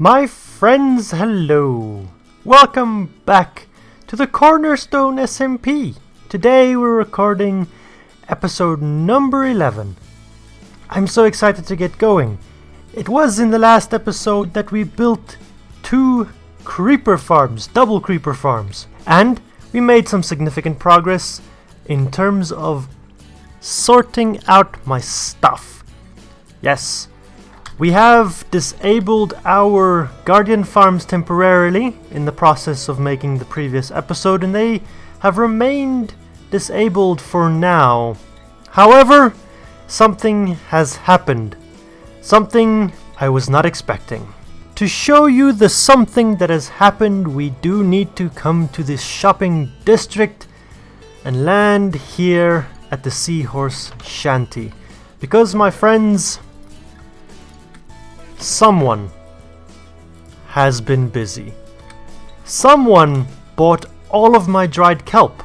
My friends, hello! Welcome back to the Cornerstone SMP. Today we're recording episode number 11. I'm so excited to get going. It was in the last episode that we built 2 creeper farms, double creeper farms, and we made some significant progress in terms of sorting out my stuff. Yes. We have disabled our guardian farms temporarily in the process of making the previous episode, and they have remained disabled for now. However, something has happened. Something I was not expecting. To show you the something that has happened, we do need to come to this shopping district and land here at the Seahorse Shanty. Because, my friends, someone has been busy. Someone bought all of my dried kelp.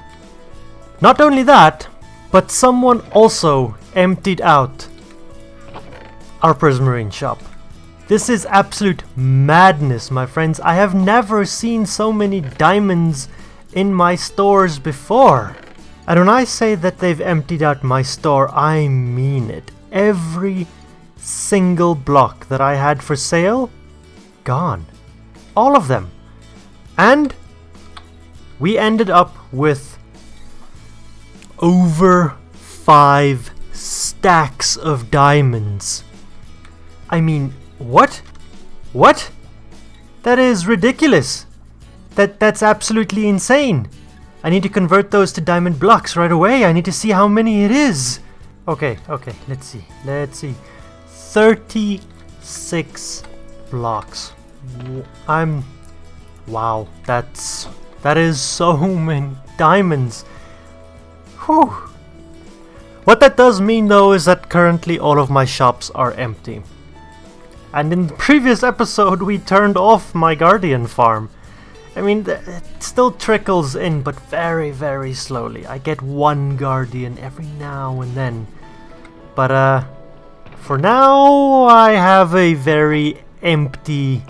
Not only that, but someone also emptied out our Prismarine shop. This is absolute madness, my friends. I have never seen so many diamonds in my stores before. And when I say that they've emptied out my store, I mean it. Every single block that I had for sale, gone. All of them. And we ended up with over 5 stacks of diamonds. I mean, what? What? That is ridiculous. That's absolutely insane. I need to convert those to diamond blocks right away. I need to see how many it is. Okay, let's see. 36 blocks. Wow, that is so many diamonds. Whew. What that does mean though is that currently all of my shops are empty. And in the previous episode we turned off my guardian farm. I mean, it still trickles in, but very, very slowly. I get 1 guardian every now and then. But for now, I have a very empty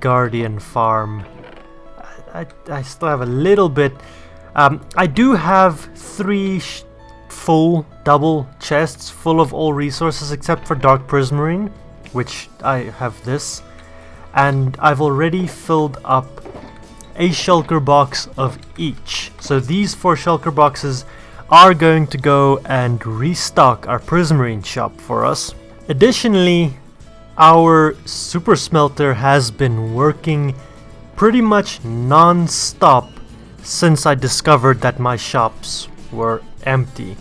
guardian farm. I still have a little bit. I do have 3 full double chests full of all resources except for dark prismarine, which I have this. And I've already filled up a shulker box of each. So these 4 shulker boxes are going to go and restock our prismarine shop for us. Additionally, our super smelter has been working pretty much non-stop since I discovered that my shops were empty.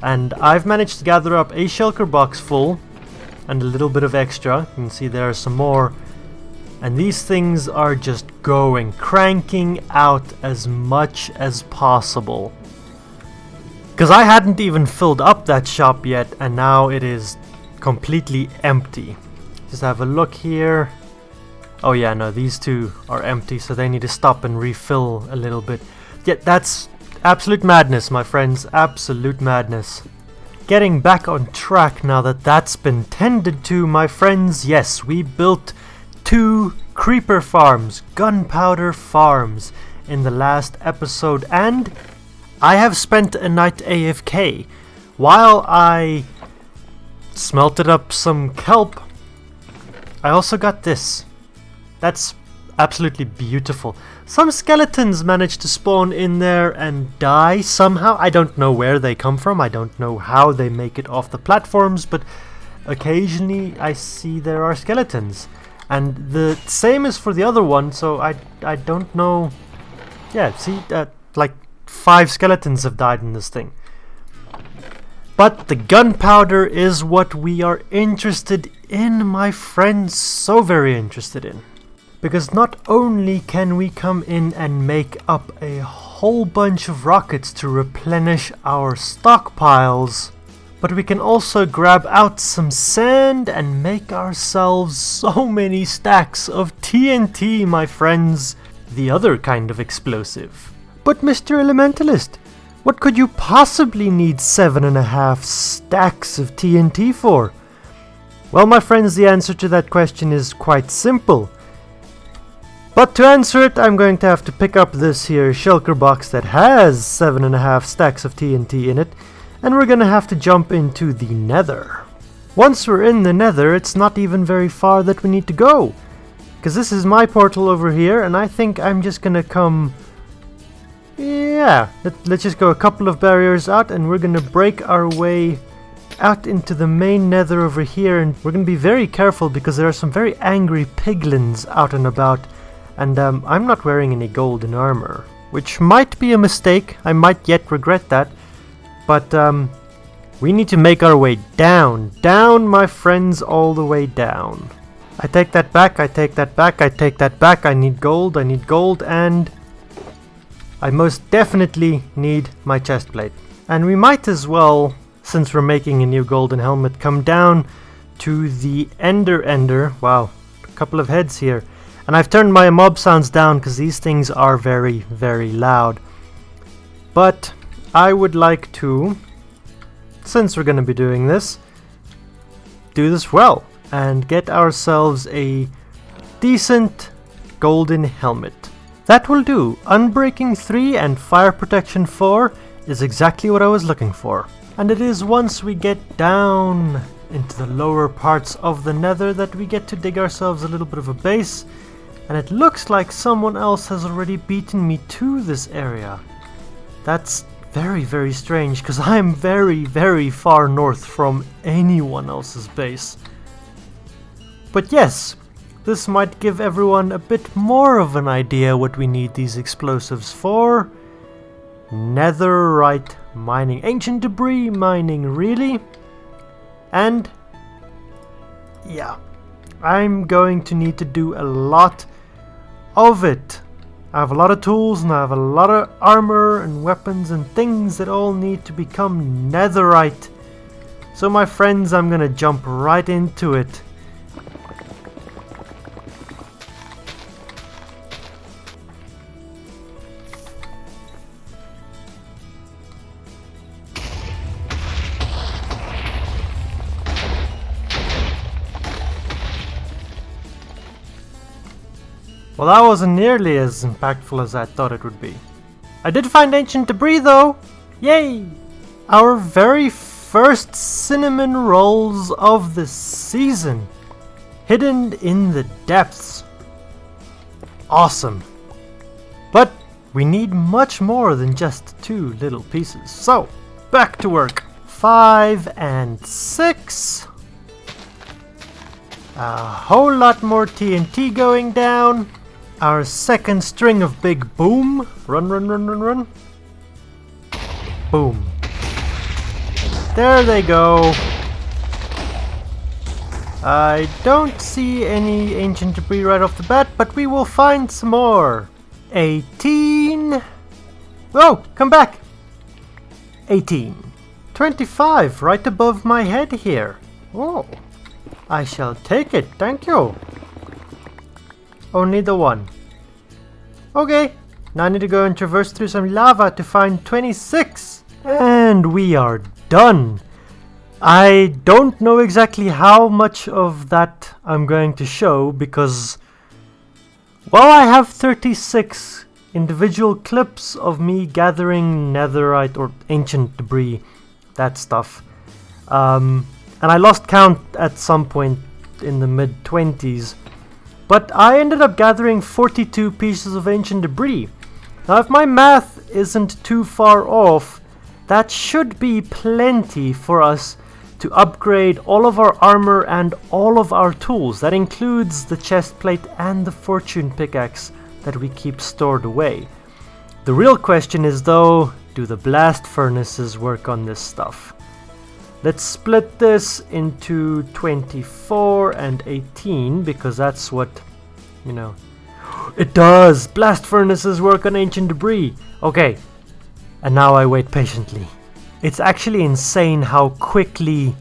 And I've managed to gather up a shulker box full and a little bit of extra. You can see there are some more. And these things are just cranking out as much as possible. Because I hadn't even filled up that shop yet, and now it is completely empty. Just have a look here. Oh yeah, no, these 2 are empty, so they need to stop and refill a little bit. Yeah, that's absolute madness, my friends. Absolute madness. Getting back on track now that that's been tended to, my friends. Yes, we built 2 creeper farms, gunpowder farms, in the last episode, and I have spent a night AFK while I smelted up some kelp. I also got this. That's absolutely beautiful. Some skeletons managed to spawn in there and die somehow. I don't know where they come from. I don't know how they make it off the platforms, but occasionally I see there are skeletons. And the same is for the other one, so I don't know. Yeah, see, like 5 skeletons have died in this thing. But the gunpowder is what we are interested in, my friends, so very interested in. Because not only can we come in and make up a whole bunch of rockets to replenish our stockpiles, but we can also grab out some sand and make ourselves so many stacks of TNT, my friends. The other kind of explosive. But Mr. Elementalist, what could you possibly need 7.5 stacks of TNT for? Well, my friends, the answer to that question is quite simple. But to answer it, I'm going to have to pick up this here shulker box that has 7.5 stacks of TNT in it, and we're gonna have to jump into the Nether. Once we're in the Nether, it's not even very far that we need to go, because this is my portal over here, and I think I'm just gonna come... yeah, let's just go a couple of barriers out, and we're gonna break our way out into the main Nether over here, and we're gonna be very careful because there are some very angry piglins out and about. And I'm not wearing any golden armor, which might be a mistake. I might yet regret that. But we need to make our way down. Down, my friends, all the way down. I take that back, I take that back, I take that back. I need gold, and I most definitely need my chest plate. And we might as well, since we're making a new golden helmet, come down to the Ender. Wow, a couple of heads here. And I've turned my mob sounds down because these things are very, very loud. But I would like to, since we're going to be doing this, do this well and get ourselves a decent golden helmet. That will do. Unbreaking 3 and Fire Protection 4 is exactly what I was looking for. And it is once we get down into the lower parts of the Nether that we get to dig ourselves a little bit of a base. And it looks like someone else has already beaten me to this area. That's very, very strange, because I'm very, very far north from anyone else's base. But yes, this might give everyone a bit more of an idea what we need these explosives for. Netherite mining. Ancient debris mining, really? And yeah, I'm going to need to do a lot of it. I have a lot of tools and I have a lot of armor and weapons and things that all need to become netherite. So my friends, I'm gonna jump right into it. Well, that wasn't nearly as impactful as I thought it would be. I did find ancient debris though! Yay! Our very first cinnamon rolls of the season! Hidden in the depths. Awesome! But we need much more than just 2 little pieces. So, back to work. 5 and 6. A whole lot more TNT going down. Our second string of big boom. Run, run, run, run, run. Boom. There they go. I don't see any ancient debris right off the bat, but we will find some more. 18. Oh, come back. 18. 25, right above my head here. Oh, I shall take it, thank you. Only the one. Okay, now I need to go and traverse through some lava to find 26. And we are done. I don't know exactly how much of that I'm going to show because, well, I have 36 individual clips of me gathering netherite or ancient debris, that stuff. And I lost count at some point in the mid-20s. But I ended up gathering 42 pieces of ancient debris. Now if my math isn't too far off, that should be plenty for us to upgrade all of our armor and all of our tools. That includes the chest plate and the fortune pickaxe that we keep stored away. The real question is though, do the blast furnaces work on this stuff? Let's split this into 24 and 18 because that's what, you know. It does! Blast furnaces work on ancient debris! Okay, and now I wait patiently. It's actually insane how quickly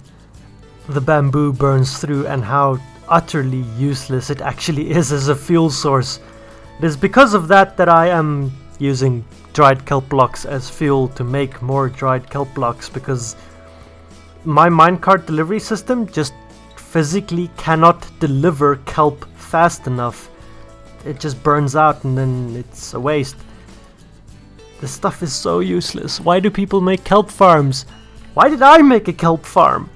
the bamboo burns through and how utterly useless it actually is as a fuel source. It is because of that that I am using dried kelp blocks as fuel to make more dried kelp blocks, because my minecart delivery system just physically cannot deliver kelp fast enough it just burns out and then it's a waste. This stuff is so useless. Why do people make kelp farms? Why did I make a kelp farm?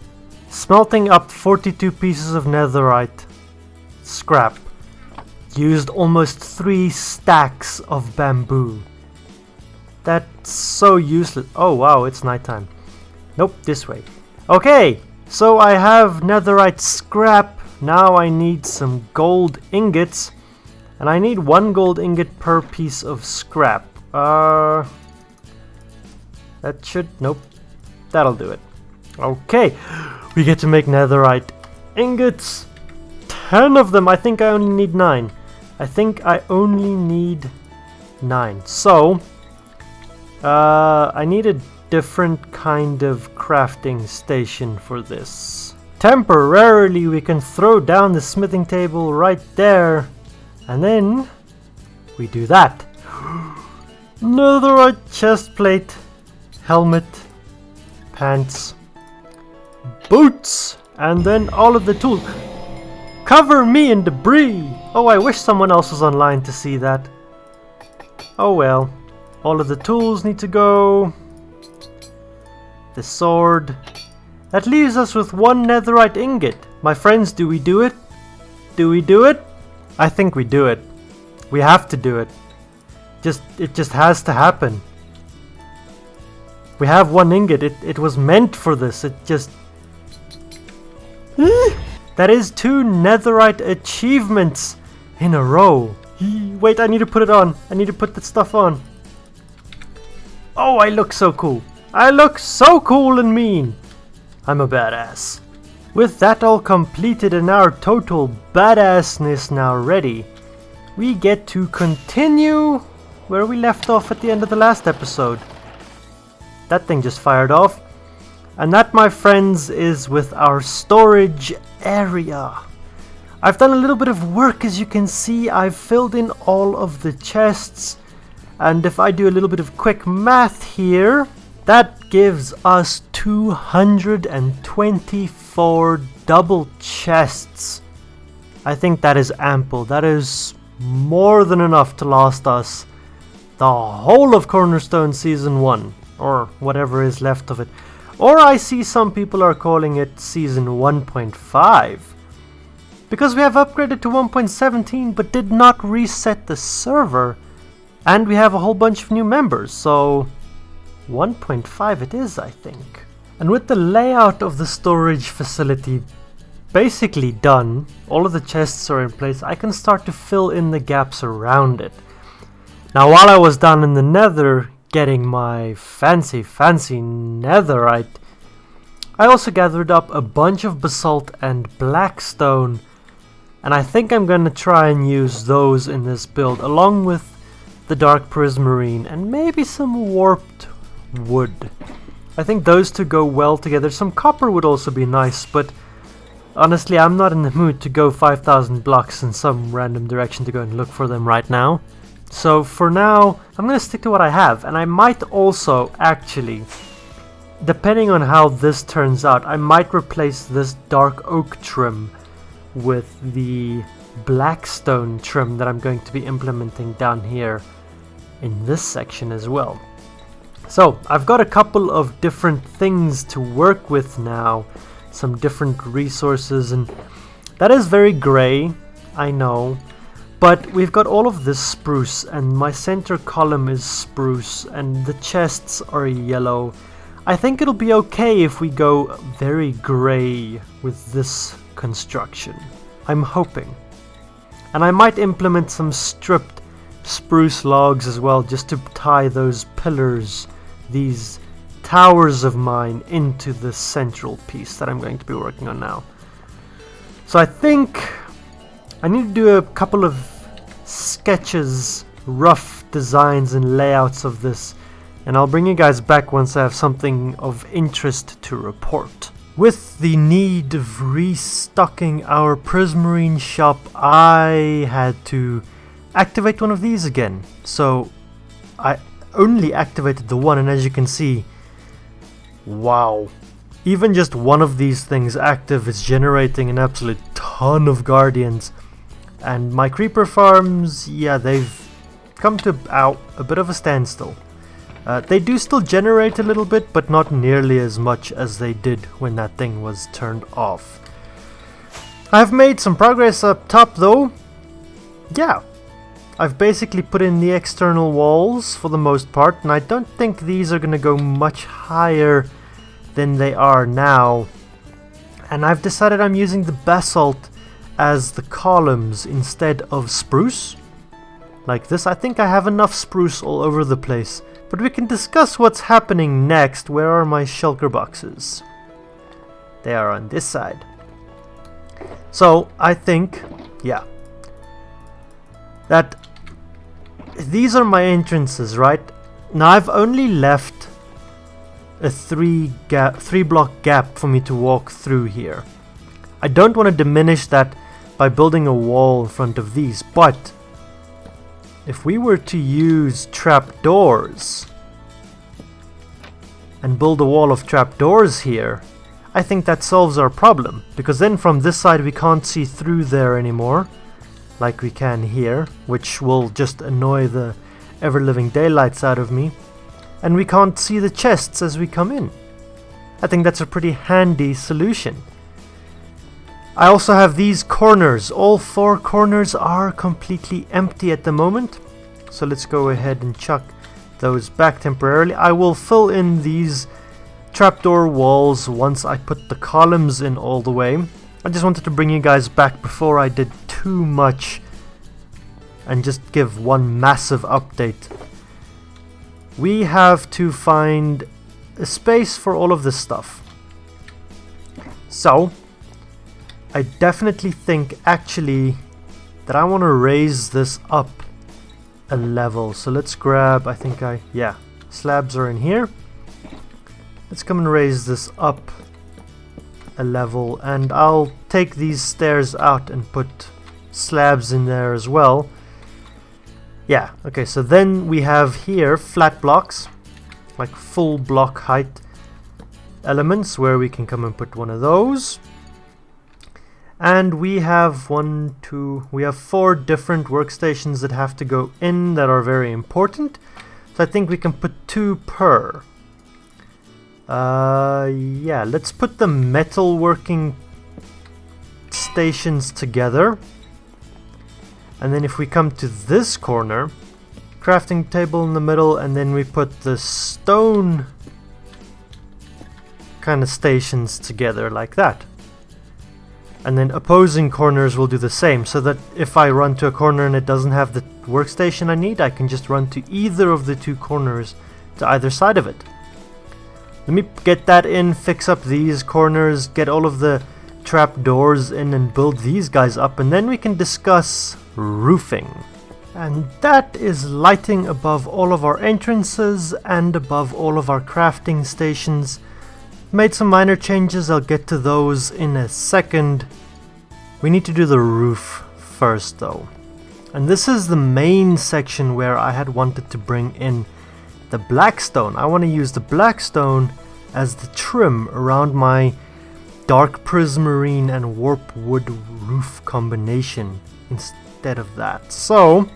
Smelting up 42 pieces of netherite. Scrap. Used almost 3 stacks of bamboo. That's so useless. Oh wow, it's nighttime. Nope, this way. Okay, so I have netherite scrap. Now I need some gold ingots. And I need 1 gold ingot per piece of scrap. That should... nope. That'll do it. Okay, we get to make netherite ingots. 10 of them. I think I only need 9. I think I only need 9. So, I need a different kind of crafting station for this. Temporarily, we can throw down the smithing table right there. And then, we do that. Netherite chest plate, helmet, pants, boots, and then all of the tools. Cover me in debris! Oh, I wish someone else was online to see that. Oh well. All of the tools need to go. The sword. That leaves us with 1 netherite ingot. My friends, do we do it? Do we do it? I think we do it. We have to do it. It just has to happen. We have 1 ingot. It was meant for this. It just... That is 2 netherite achievements in a row. Wait, I need to put it on. I need to put that stuff on. Oh, I look so cool. I look so cool and mean. I'm a badass. With that all completed and our total badassness now ready, we get to continue where we left off at the end of the last episode. That thing just fired off. And that, my friends, is with our storage area. I've done a little bit of work, as you can see. I've filled in all of the chests. And if I do a little bit of quick math here, that gives us 224 double chests. I think that is ample. That is more than enough to last us the whole of Cornerstone Season 1. Or whatever is left of it. Or I see some people are calling it Season 1.5. Because we have upgraded to 1.17 but did not reset the server. And we have a whole bunch of new members, so 1.5 it is, I think. And with the layout of the storage facility basically done, all of the chests are in place, I can start to fill in the gaps around it. Now while I was down in the nether getting my fancy netherite, I also gathered up a bunch of basalt and blackstone, and I think I'm gonna try and use those in this build along with the dark prismarine and maybe some warped wood. I think those two go well together. Some copper would also be nice, but honestly I'm not in the mood to go 5,000 blocks in some random direction to go and look for them right now. So for now I'm gonna stick to what I have, and I might also actually, depending on how this turns out, I might replace this dark oak trim with the blackstone trim that I'm going to be implementing down here in this section as well. So I've got a couple of different things to work with now, some different resources, and that is very grey, I know, but we've got all of this spruce, and my center column is spruce and the chests are yellow. I think it'll be okay if we go very grey with this construction. I'm hoping. And I might implement some stripped spruce logs as well, just to tie those pillars, these towers of mine, into the central piece that I'm going to be working on now. So I think I need to do a couple of sketches, rough designs and layouts of this, and I'll bring you guys back once I have something of interest to report. With the need of restocking our prismarine shop, I had to activate one of these again. So I only activated the one, and as you can see, wow, even just one of these things active is generating an absolute ton of guardians. And my creeper farms, yeah, they've come to a bit of a standstill. They do still generate a little bit, but not nearly as much as they did when that thing was turned off. I've made some progress up top though. Yeah, I've basically put in the external walls for the most part, and I don't think these are going to go much higher than they are now. And I've decided I'm using the basalt as the columns instead of spruce. Like this. I think I have enough spruce all over the place. But we can discuss what's happening next. Where are my shulker boxes? They are on this side. So I think, yeah, that these are my entrances, right? Now I've only left a 3 block gap for me to walk through here. I don't want to diminish that by building a wall in front of these, but if we were to use trapdoors and build a wall of trapdoors here, I think that solves our problem, because then from this side we can't see through there anymore like we can here, which will just annoy the ever-living daylights out of me. And we can't see the chests as we come in. I think that's a pretty handy solution. I also have these corners. All 4 corners are completely empty at the moment. So let's go ahead and chuck those back temporarily. I will fill in these trapdoor walls once I put the columns in all the way. I just wanted to bring you guys back before I did too much and just give one massive update. We have to find a space for all of this stuff. So I definitely think actually that I want to raise this up a level. So let's grab, yeah, slabs are in here. Let's come and raise this up a level, and I'll take these stairs out and put slabs in there as well. Yeah, okay, so then we have here flat blocks, like full block height elements, where we can come and put one of those. And we have 4 different workstations that have to go in that are very important. So I think we can put 2 per. Yeah, let's put the metalworking stations together. And then if we come to this corner, crafting table in the middle, and then we put the stone kind of stations together like that. And then opposing corners will do the same, so that if I run to a corner and it doesn't have the workstation I need, I can just run to either of the 2 corners to either side of it. Let me get that in, fix up these corners, get all of the trapdoors in and build these guys up, and then we can discuss roofing. And that is lighting above all of our entrances and above all of our crafting stations. Made some minor changes, I'll get to those in a second. We need to do the roof first though. And this is the main section where I had wanted to bring in the blackstone. I want to use the blackstone as the trim around my dark prismarine and warp wood roof combination instead of that. So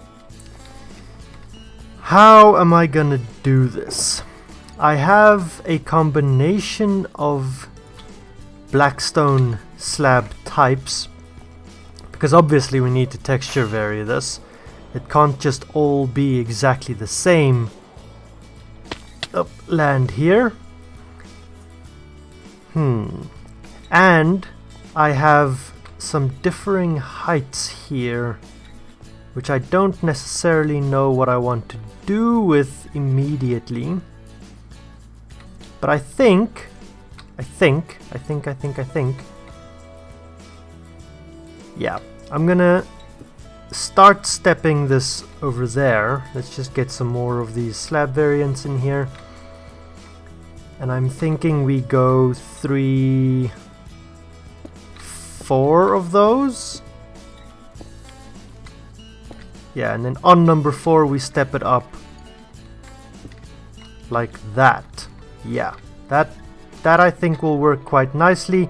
how am I gonna do this? I have a combination of blackstone slab types, because obviously we need to texture vary this. It can't just all be exactly the same. Land here. And I have some differing heights here, which I don't necessarily know what I want to do with immediately. But I think, yeah, I'm gonna start stepping this over there. Let's just get some more of these slab variants in here. And I'm thinking we go 3, 4 of those. Yeah, and then on number 4 we step it up like that. Yeah, that I think will work quite nicely.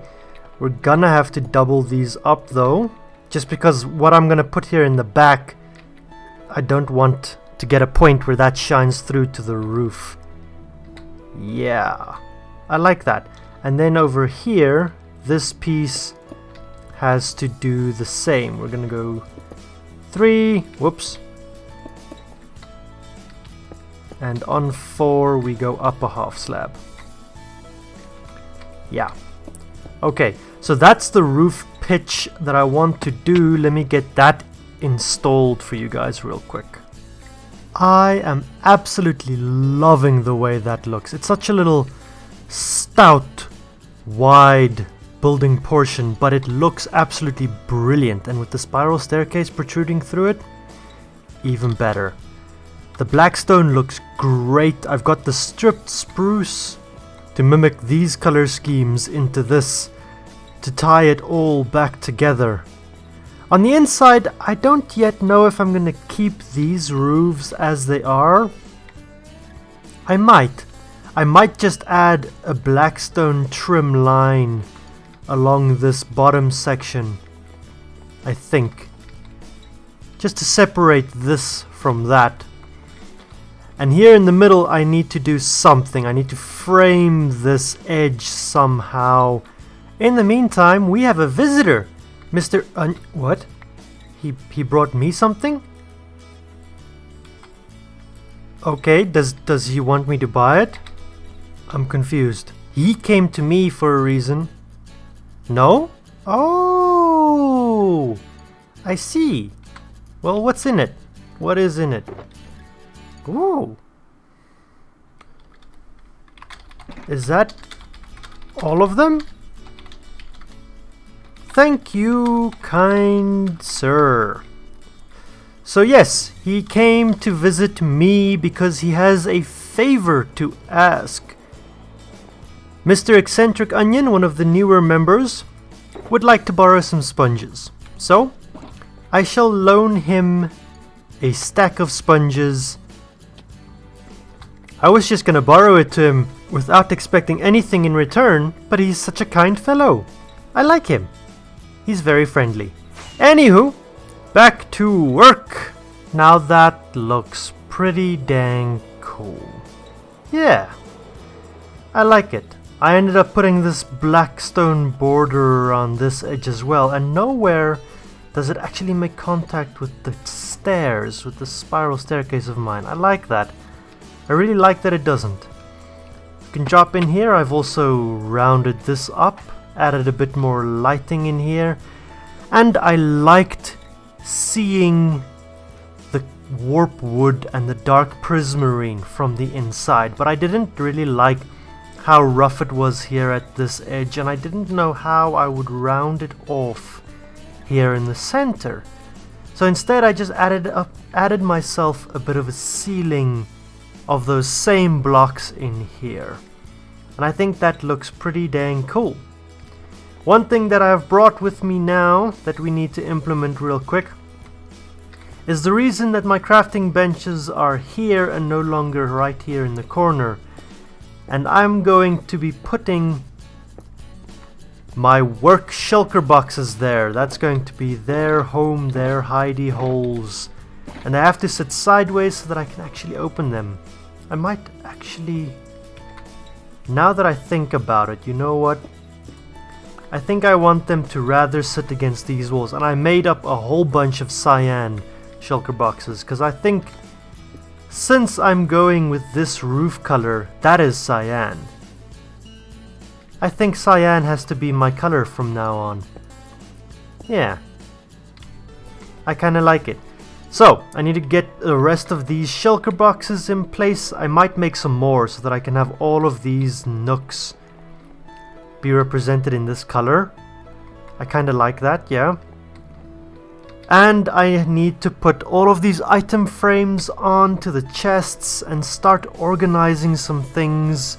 We're gonna have to double these up though, just because what I'm gonna put here in the back, I don't want to get a point where that shines through to the roof. Yeah, I like that. And then over here, this piece has to do the same. We're gonna go 3, whoops. And on 4 we go up a half slab. Yeah. Okay, so that's the roof pitch that I want to do. Let me get that installed for you guys real quick. I am absolutely loving the way that looks. It's such a little stout, wide building portion, but it looks absolutely brilliant, and with the spiral staircase protruding through it, even better. The blackstone looks great. I've got the stripped spruce to mimic these color schemes into this to tie it all back together. On the inside, I don't yet know if I'm gonna keep these roofs as they are. I might just add a blackstone trim line along this bottom section, I think, just to separate this from that. And here in the middle I need to do something. I need to frame this edge somehow. In the meantime, we have a visitor. Mr. What? He brought me something? Okay, does he want me to buy it? I'm confused. He came to me for a reason. No? Oh, I see. Well, what's in it? What is in it? Ooh. Is that all of them? Thank you, kind sir. So yes, he came to visit me because he has a favor to ask. Mr. Eccentric Onion, one of the newer members, would like to borrow some sponges. So, I shall loan him a stack of sponges. I was just gonna borrow it to him without expecting anything in return, but he's such a kind fellow. I like him. He's very friendly. Anywho, back to work. Now that looks pretty dang cool. Yeah, I like it. I ended up putting this black stone border on this edge as well, and nowhere does it actually make contact with the stairs, with the spiral staircase of mine. I like that. I really like that it doesn't. You can drop in here. I've also rounded this up, added a bit more lighting in here, and I liked seeing the warp wood and the dark prismarine from the inside, but I didn't really like how rough it was here at this edge, and I didn't know how I would round it off here in the center. So instead I just added myself a bit of a ceiling of those same blocks in here, and I think that looks pretty dang cool. One thing that I've brought with me now that we need to implement real quick is the reason that my crafting benches are here and no longer right here in the corner. And I'm going to be putting my work shulker boxes there. That's going to be their home, their hidey holes. And I have to sit sideways so that I can actually open them. I might actually, now that I think about it, you know what? I think I want them to rather sit against these walls. And I made up a whole bunch of cyan shulker boxes, because I think since I'm going with this roof color, that is cyan. I think cyan has to be my color from now on. Yeah. I kinda like it. So, I need to get the rest of these shulker boxes in place. I might make some more so that I can have all of these nooks be represented in this color. I kinda like that, yeah. And I need to put all of these item frames onto the chests and start organizing some things.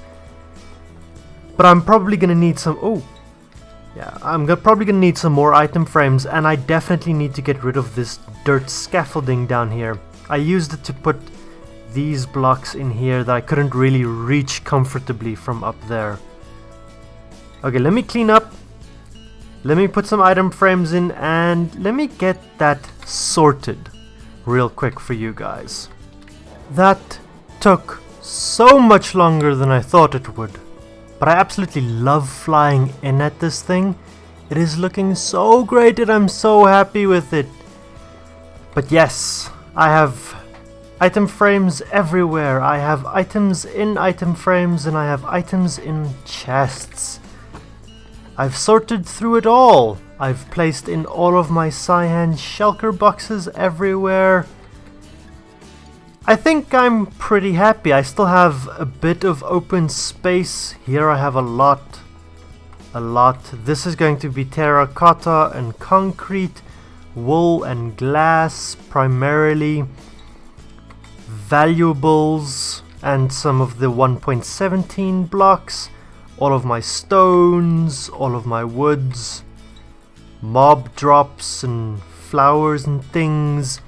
But I'm probably gonna need some, probably gonna need some more item frames, and I definitely need to get rid of this dirt scaffolding down here. I used it to put these blocks in here that I couldn't really reach comfortably from up there. Okay, let me clean up Let me put some item frames in and let me get that sorted real quick for you guys. That took so much longer than I thought it would, but I absolutely love flying in at this thing. It is looking so great and I'm so happy with it. But yes, I have item frames everywhere. I have items in item frames and I have items in chests. I've sorted through it all. I've placed in all of my cyan shulker boxes everywhere. I think I'm pretty happy. I still have a bit of open space. Here I have a lot. This is going to be terracotta and concrete, wool and glass primarily, valuables and some of the 1.17 blocks, all of my stones, all of my woods, mob drops and flowers and things.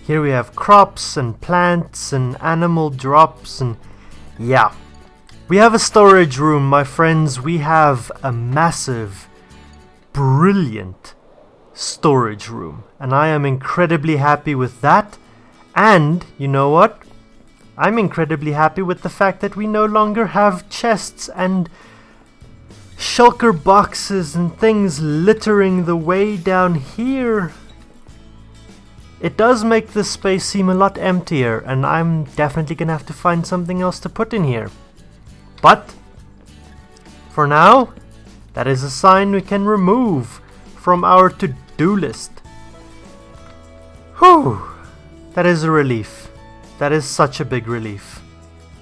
Here we have crops and plants and animal drops, and yeah. We have a storage room, my friends. We have a massive, brilliant storage room, and I am incredibly happy with that. And you know what? I'm incredibly happy with the fact that we no longer have chests and shulker boxes and things littering the way down here. It does make this space seem a lot emptier, and I'm definitely gonna have to find something else to put in here. But for now, that is a sign we can remove from our to-do list. Whew, that is a relief. That is such a big relief.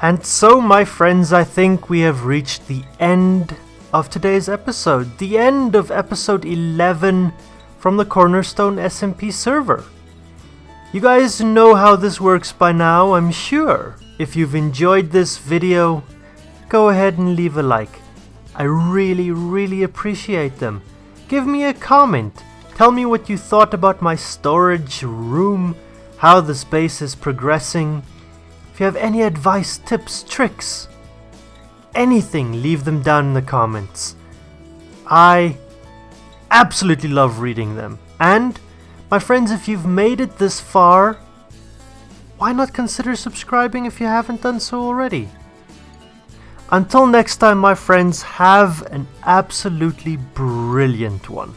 And so, my friends, I think we have reached the end of today's episode. The end of episode 11 from the Cornerstone SMP server. You guys know how this works by now, I'm sure. If you've enjoyed this video, go ahead and leave a like. I really appreciate them. Give me a comment. Tell me what you thought about my storage room, how the space is progressing. If you have any advice, tips, tricks, anything, leave them down in the comments. I absolutely love reading them. And my friends, if you've made it this far, why not consider subscribing if you haven't done so already? Until next time, my friends, have an absolutely brilliant one.